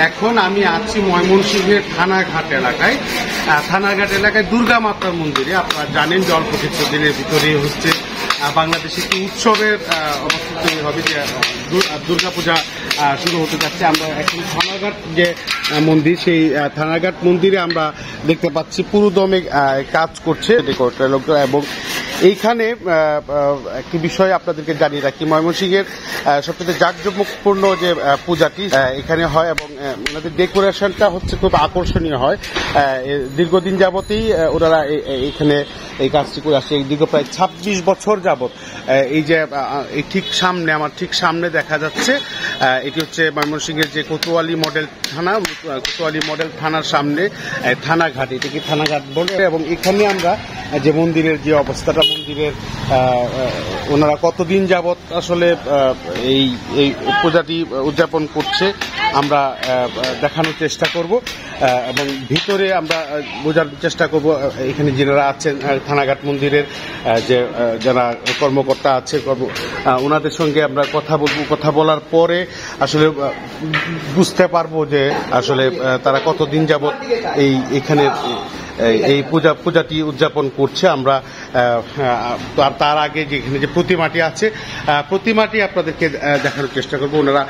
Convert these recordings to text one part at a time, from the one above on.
এখন আমি আছি ময়মনসিংহের থানাঘাট এলাকায়। থানাঘাট এলাকায় দুর্গা মাতার মন্দিরে। আপনারা জানেন যে অল্প কিছু দিনের ভিতরে হচ্ছে বাংলাদেশে একটি উৎসবের অবস্থা তৈরি হবে, যে দুর্গাপূজা শুরু হতে যাচ্ছে। আমরা এখন থানাঘাট যে মন্দির, সেই থানাঘাট মন্দিরে আমরা দেখতে পাচ্ছি পুরোদমে কাজ করছে ডেকোরেটর লোকরা। এবং এইখানে একটি বিষয় আপনাদেরকে জানিয়ে রাখি, ময়মনসিংহের সবচেয়ে জাঁকজমকপূর্ণ যে পূজাটি এখানে হয় এবং ওনাদের ডেকোরেশনটা হচ্ছে খুব আকর্ষণীয় হয়। দীর্ঘদিন যাবতই ওনারা এখানে এই কাজটি করে আসছে। দীর্ঘ প্রায় 26 বছর যাবত। এই যে এই ঠিক সামনে, আমার ঠিক সামনে দেখা যাচ্ছে, এটি হচ্ছে ময়মনসিংহের যে কোতোয়ালি মডেল থানা, কোতোয়ালি মডেল থানার সামনে থানাঘাট, এটাকে থানাঘাট বলে। এবং এখানে আমরা যে মন্দিরের যে অবস্থাটা, মন্দিরের ওনারা কতদিন যাবত আসলে এই পূজাটি উদযাপন করছে আমরা দেখানোর চেষ্টা করব এবং ভিতরে আমরা বোঝার চেষ্টা করব এখানে যারা আছেন থানাঘাট মন্দিরের যে যারা কর্মকর্তা আছে, ওনাদের সঙ্গে আমরা কথা বলবো। কথা বলার পরে আসলে বুঝতে পারবো যে আসলে তারা কতদিন যাবত এখানে এই পূজাটি উদযাপন করছে। আমরা তার আগে যেখানে যে প্রতিমাটি আছে, প্রতিমাটি আপনাদেরকে দেখানোর চেষ্টা করবো। ওনারা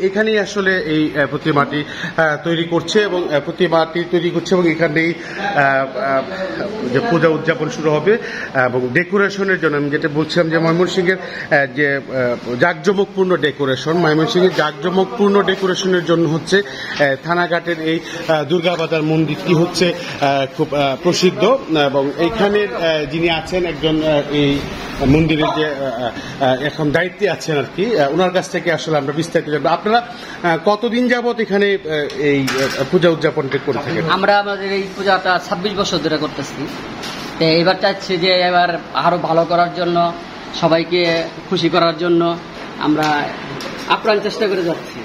এখানেই আসলে এই প্রতিমাটি তৈরি করছে এবং প্রতিমাটি তৈরি করছে এবং এখানেই যে পূজা উদযাপন শুরু হবে। এবং ডেকোরেশনের জন্য আমি যেটা বলছিলাম যে ময়মনসিংহের যে জাঁকজমকপূর্ণ ডেকোরেশন, ময়মনসিংহের জাঁকজমকপূর্ণ ডেকোরেশনের জন্য হচ্ছে থানাঘাটের এই দুর্গাবাজার মন্দিরটি হচ্ছে খুব প্রসিদ্ধ। এবং এইখানের যিনি আছেন একজন এই মন্দিরের যে এখন দায়িত্বে আছেন আর কি, ওনার কাছ থেকে আসলে আমরা বিস্তারিত জানবো। আপনারা কতদিন যাবত এখানে এই পূজা উদযাপনটা করে থাকেন? আমরা আমাদের এই পূজাটা 26 বছর ধরে করতেছি। তো এবার চাচ্ছি যে এবার আরো ভালো করার জন্য, সবাইকে খুশি করার জন্য আমরা আপ্রাণ চেষ্টা করে যাচ্ছি।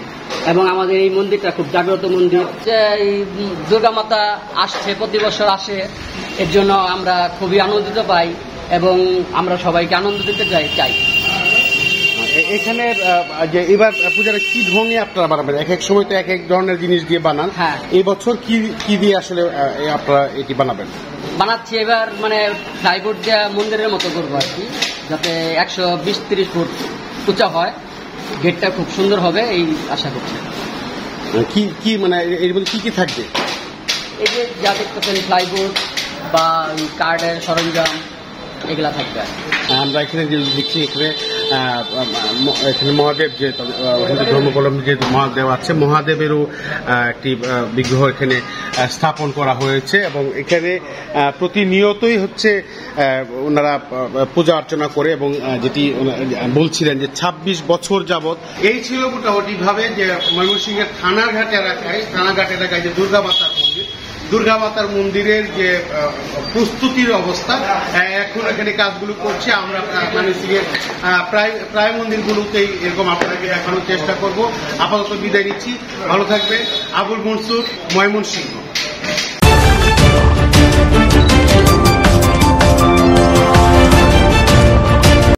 এবং আমাদের এই মন্দিরটা খুব জাগ্রত মন্দির, যে এই দুর্গা মাতা আসছে, প্রতি বছর আসে, এর জন্য আমরা খুবই আনন্দিত পাই এবং আমরা সবাইকে আনন্দ দিতে চাই। এখানে যে এবার পূজাটা কি ঢঙে আপনারা বানাবেন? এক এক সময় তো এক এক ধরনের জিনিস দিয়ে বানান। হ্যাঁ, এই বছর কি দিয়ে আসলে আপনারা এটি বানাবেন? বানাচ্ছি এবার মানে প্লাইবোর্ড দিয়ে মন্দিরের মতো করবো আর কি, যাতে 120-30 ফুট উঁচা হয়। গেটটা খুব সুন্দর হবে এই আশা করছি। কি মানে এর মধ্যে কি থাকবে? এই যে যা দেখতেছেন প্লাইবোর্ড বা কার্ডের সরঞ্জাম এগুলা থাকবে। আমরা এখানে যে দেখছি এখানে মহাদেব, যে হিন্দু ধর্মাবলম্বী যে মহাদেব আছে, মহাদেবেরও একটি বিগ্রহ এখানে স্থাপন করা হয়েছে এবং এখানে প্রতিনিয়তই হচ্ছে ওনারা পূজা অর্চনা করে। এবং যেটি বলছিলেন যে 26 বছর যাবৎ এই ছিল মোটামুটি ভাবে যে ময়মনসিংহের থানাঘাট এলাকায় যে দুর্গা মাতার মন্দিরের যে প্রস্তুতির অবস্থা, এখন এখানে কাজগুলো করছে। আমরা ময়মনসিংহের প্রায় মন্দিরগুলোতেই এরকম আপনাদেরকে দেখানোর চেষ্টা করব। আপাতত বিদায় নিচ্ছি, ভালো থাকবেন। আবুল মনসুর, ময়মনসিংহ।